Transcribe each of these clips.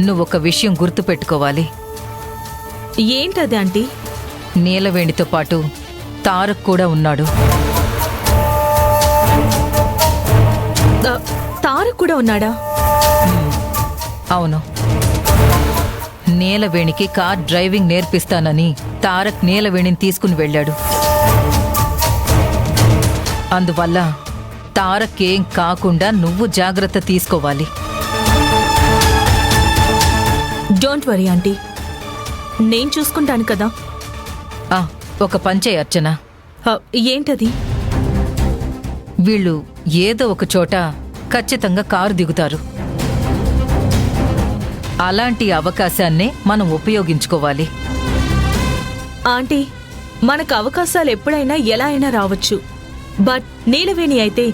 నువ్వొక విషయం గుర్తుపెట్టుకోవాలి. ఏంటది ఆంటీ? నీలవేణితో పాటు తారక్ కూడా ఉన్నాడు. తారక్ కూడా ఉన్నాడా? అవును. నీలవేణికి కార్ డ్రైవింగ్ నేర్పిస్తానని తారక్ నీలవేణిని తీసుకుని వెళ్ళాడు. అందువల్ల తారక్ ఏం కాకుండా నువ్వు జాగ్రత్త తీసుకోవాలి. డోంట్ వరీ ఆంటీ, నేను చూసుకుంటాను కదా. ఒక పంచే అర్చన. ఏంటది? వీళ్ళు ఏదో ఒక చోట ఖచ్చితంగా కారు దిగుతారు. అలాంటి అవకాశాన్నే మనం ఉపయోగించుకోవాలి. ఆంటీ, మనకు అవకాశాలు ఎప్పుడైనా ఎలా అయినా రావచ్చు. బట్ నీలవేణి అయితే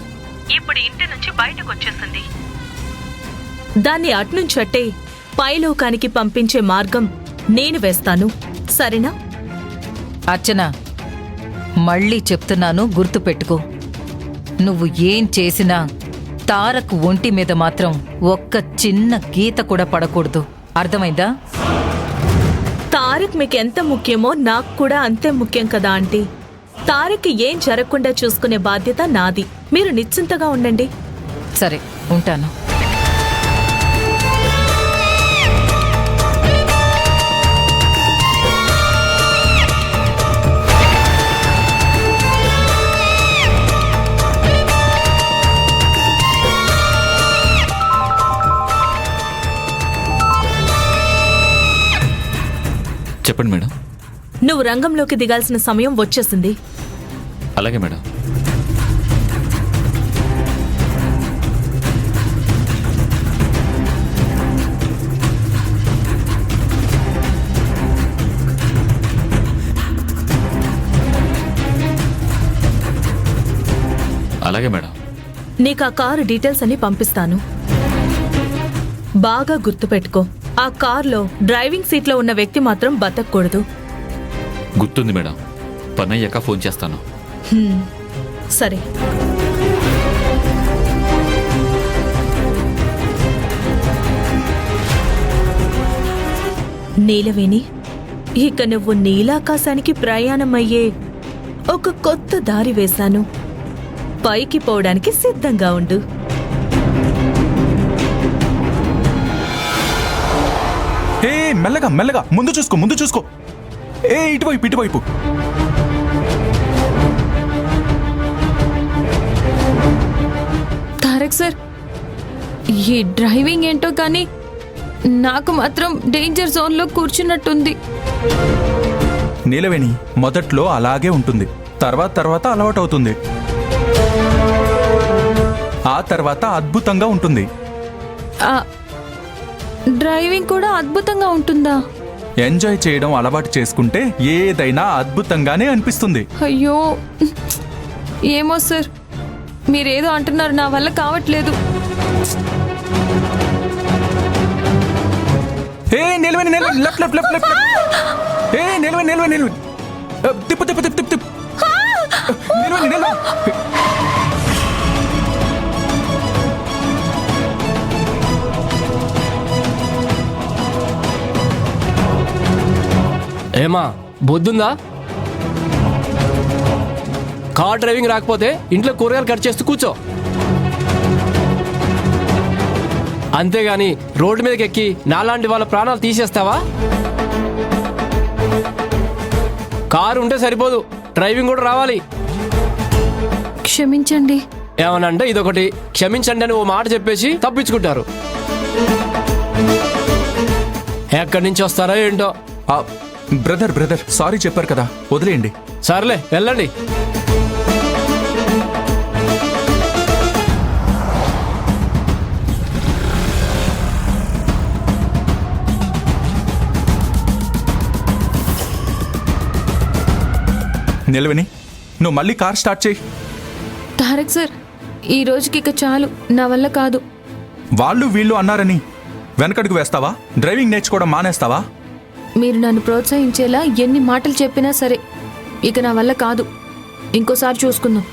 ఇప్పుడు ఇంటి నుంచి బయటకు వచ్చేసింది. దాన్ని అట్నుంచి అట్టే పైలోకానికి పంపించే మార్గం నేను వేస్తాను, సరేనా? అర్చన, మళ్ళీ చెప్తున్నాను, గుర్తుపెట్టుకో. నువ్వు ఏం చేసినా తారక్ ఒంటి మీద మాత్రం ఒక్క చిన్న గీత కూడా పడకూడదు. అర్థమైందా? తారక్ మీకు ఎంత ముఖ్యమో నాకు కూడా అంతే ముఖ్యం కదా ఆంటీ. తారక్ ఏం జరగకుండా చూసుకునే బాధ్యత నాది. మీరు నిశ్చింతగా ఉండండి. సరే, ఉంటాను. చెప్పండి మేడం. నువ్వు రంగంలోకి దిగాల్సిన సమయం వచ్చేసింది. అలాగే మేడం. అలాగే మేడం. నీకు ఆ కారు డీటెయిల్స్ అన్ని పంపిస్తాను. బాగా గుర్తుపెట్టుకో, ఆ కార్లో డ్రైవింగ్ సీట్లో ఉన్న వ్యక్తి మాత్రం బతకూడదు. గుర్తుంది మేడం. పని అయ్యాక ఫోన్ చేస్తాను. సరే. నీలవేణి, ఇక నువ్వు నీలాకాశానికి ప్రయాణమయ్యే ఒక కొత్త దారి వేశాను. పైకి పోవడానికి సిద్ధంగా ఉండు. ఏ మెల్లగా మెల్లగా, ముందు చూసుకో, ముందు చూసుకో. ఏ ఇటువైపు ఇటువైపు. తారక్ సార్, ఈ డ్రైవింగ్ ఏంటో కానీ నాకు మాత్రం డేంజర్ జోన్లో కూర్చున్నట్టుంది. నీలవేణి, మొదట్లో అలాగే ఉంటుంది. తర్వాత అలవాటు అవుతుంది. ఆ తర్వాత అద్భుతంగా ఉంటుంది. డ్రైవింగ్ కూడా అద్భుతంగా ఉంటుందా? ఎంజాయ్ చేయడం అలవాటు చేసుకుంటే ఏదైనా అద్భుతంగానే అనిపిస్తుంది. అయ్యో, ఏమో సార్, మీరేదో అంటున్నారు, నా వల్ల కావట్లేదు. ఏ నిలవని నిలవని, లెఫ్ట్ లెఫ్ట్ లెఫ్ట్ లెఫ్ట్. ఏ నిలవని నిలవని నిలవని, తిప్పు తిప్పు తిప్పు తిప్పు తిప్పు. నిలవని నిలవని. ఏమా బొద్దుందా? కార్ డ్రైవింగ్ రాకపోతే ఇంట్లో కూరగాయలు కట్ చేస్తూ కూర్చో. అంతేగాని రోడ్డు మీదకి ఎక్కి నాలాంటి వాళ్ళ ప్రాణాలు తీసేస్తావా? కారు ఉంటే సరిపోదు, డ్రైవింగ్ కూడా రావాలి. క్షమించండి. ఏమనంటే ఇదొకటి, క్షమించండి అని ఓ మాట చెప్పేసి తప్పించుకుంటారు. ఎక్కడి నుంచి వస్తారో ఏంటో. బ్రదర్ సారీ చెప్పారు కదా, వదిలేయండి. సర్లే, వెళ్ళండి. నిలవని, నువ్వు మళ్ళీ కార్ స్టార్ట్ చేయి. తారక్ సార్, ఈ రోజుకి ఇక చాలు, నా వల్ల కాదు. వాళ్ళు వీళ్ళు అన్నారని వెనకడుగు వేస్తావా? డ్రైవింగ్ నేర్చుకోవడం మానేస్తావా? మీరు నన్ను ప్రోత్సహించేలా ఎన్ని మాటలు చెప్పినా సరే, ఇక నా వల్ల కాదు. ఇంకోసారి చూసుకుందాం.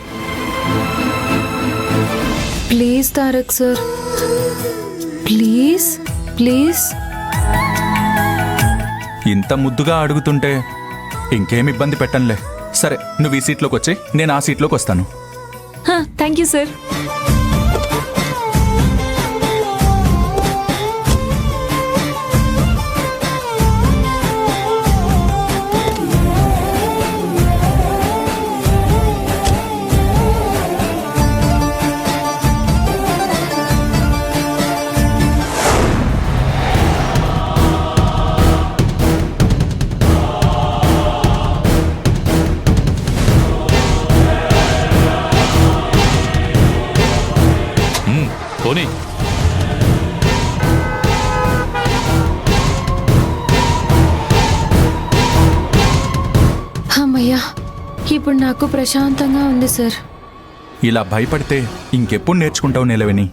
Please Tarak sir, please please. ఇంత ముద్దుగా అడుగుతుంటే ఇంకేం ఇబ్బంది పెట్టనులే. సరే, నువ్వు ఈ సీట్లోకి వచ్చి నేను ఆ సీట్లోకి వస్తాను. Thank you sir. పోనీ. అమ్మయ్యా, ఇప్పుడు నాకు ప్రశాంతంగా ఉంది సార్. ఇలా భయపడితే ఇంకెప్పుడు నేర్చుకుంటావు నీలవేణి?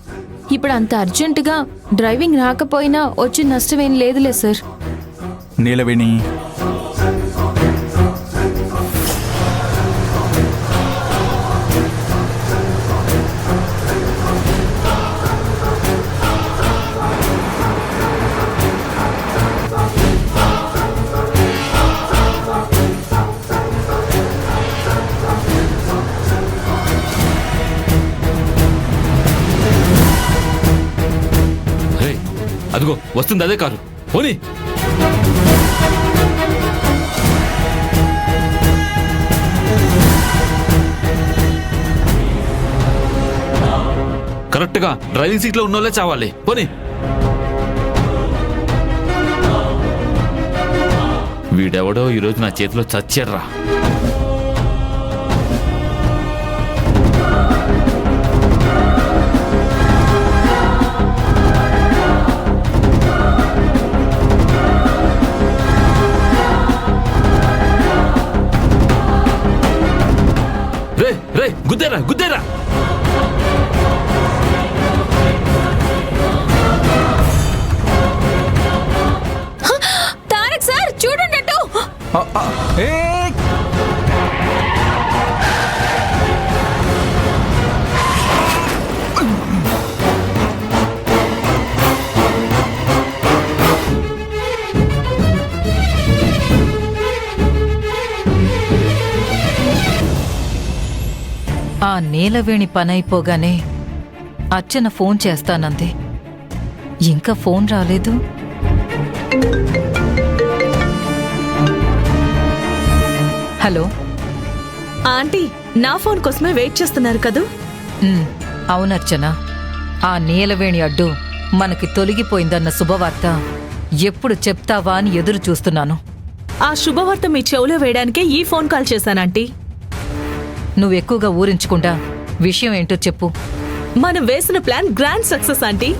ఇప్పుడు అంత అర్జెంటుగా డ్రైవింగ్ రాకపోయినా వచ్చి నష్టమేం లేదులే సార్. నీలవేణి, రే, అదిగో వస్తుంది అదే కారు. పోనీ. కరెక్ట్గా డ్రైవింగ్ సీట్లో ఉన్నోళ్ళే చావాలి. పోనీ. వీడెవడో ఈరోజు నా చేతిలో చచ్చాడ్రా. రే రే, గుద్దేరా గుద్దేరా. తారక్ సార్ చూడండి అటు. ఏయ్! ఆ నీలవేణి పనైపోగానే అర్చన ఫోన్ చేస్తానంది. ఇంకా ఫోన్ రాలేదు. హలో. ఆంటీ, నా ఫోన్ కోసమే వెయిట్ చేస్తున్నారు కదూ? అవునర్చన, ఆ నీలవేణి అడ్డు మనకి తొలగిపోయిందన్న శుభవార్త ఎప్పుడు చెప్తావా అని ఎదురు చూస్తున్నాను. ఆ శుభవార్త మీ చెవులో వేయడానికే ఈ ఫోన్ కాల్ చేశానంటీ. నువ్వెక్కువగా ఊరించకుండా విషయం ఏంటో చెప్పు. మనం వేసిన ప్లాన్ గ్రాండ్ సక్సెస్ ఆంటీ.